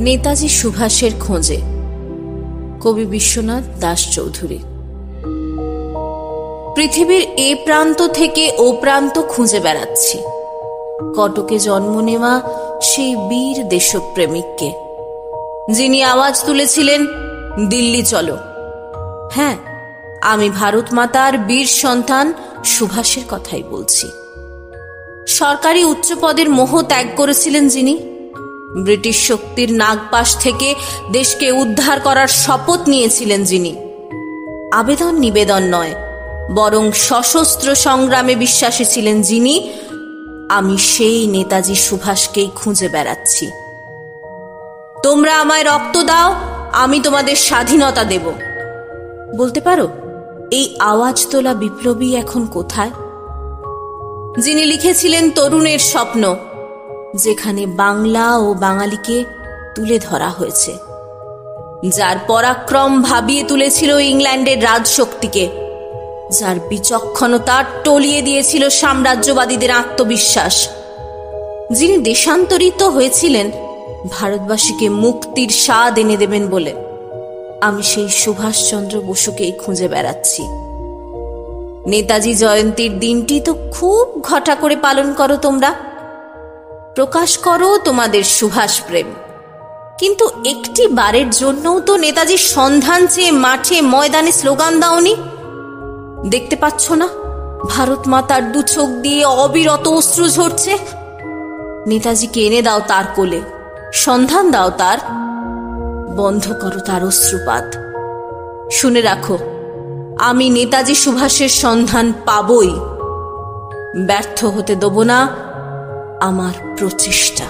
নেতাজি সুভাষের খোঁজে, কবি বিশ্বনাথ দাস চৌধুরী। পৃথিবীর এ প্রান্ত থেকে ও প্রান্ত খুঁজে বেড়াচ্ছি কটকে জন্ম নেওয়া সেই বীর দেশপ্রেমিককে, যিনি আওয়াজ তুলেছিলেন দিল্লি চলো। হ্যাঁ, আমি ভারত মাতার বীর সন্তান সুভাষের কথাই বলছি। সরকারি উচ্চ পদের মোহ ত্যাগ করেছিলেন যিনি, ব্রিটিশ শক্তির নাগপাশ থেকে দেশকে উদ্ধার করার শপথ নিয়েছিলেন যিনি, আবেদন নিবেদন নয় বরং সশস্ত্র সংগ্রামে বিশ্বাসী ছিলেন যিনি, আমি সেই নেতাজি সুভাষকেই খুঁজে বেড়াচ্ছি। তোমরা আমায় রক্ত দাও, আমি তোমাদের স্বাধীনতা দেব। বলতে পারো এই আওয়াজ তোলা বিপ্লবী এখন কোথায়? যিনি লিখেছিলেন তরুণের স্বপ্ন, যেখানে বাংলা ও বাঙালিকে তুলে ধরা হয়েছে, যার পরাক্রম ভাবিয়ে তুলেছিল ইংল্যান্ডের রাজশক্তিকে, যার বিচক্ষণতা টলিয়ে দিয়েছিল সাম্রাজ্যবাদীদের আত্মবিশ্বাস, যিনি দেশান্তরিত হয়েছিলেন ভারতবাসীকে মুক্তির স্বাদ এনে দেবেন বলে, আমি সেই সুভাষচন্দ্র বসুকেই খুঁজে বেড়াচ্ছি। নেতাজি জয়ন্তীর দিনটি তো খুব ঘটা করে পালন করো তোমরা, প্রকাশ করো তোমাদের সুভাষ প্রেম, কিন্তু একটি বারের জন্যও তো নেতাজির সন্ধান চেয়ে মাঠে ময়দানে স্লোগান দাওনি। দেখতে পাচ্ছ না ভারত মাতার দু চোখ দিয়ে অবিরত অশ্রু ঝরছে? নেতাজিকে এনে দাও তার কোলে, সন্ধান দাও তার, বন্ধ করো তার অশ্রুপাত। শুনে রাখো, আমি নেতাজি সুভাষের সন্ধান পাবই, ব্যর্থ হতে দেব না আমার প্রচেষ্টা।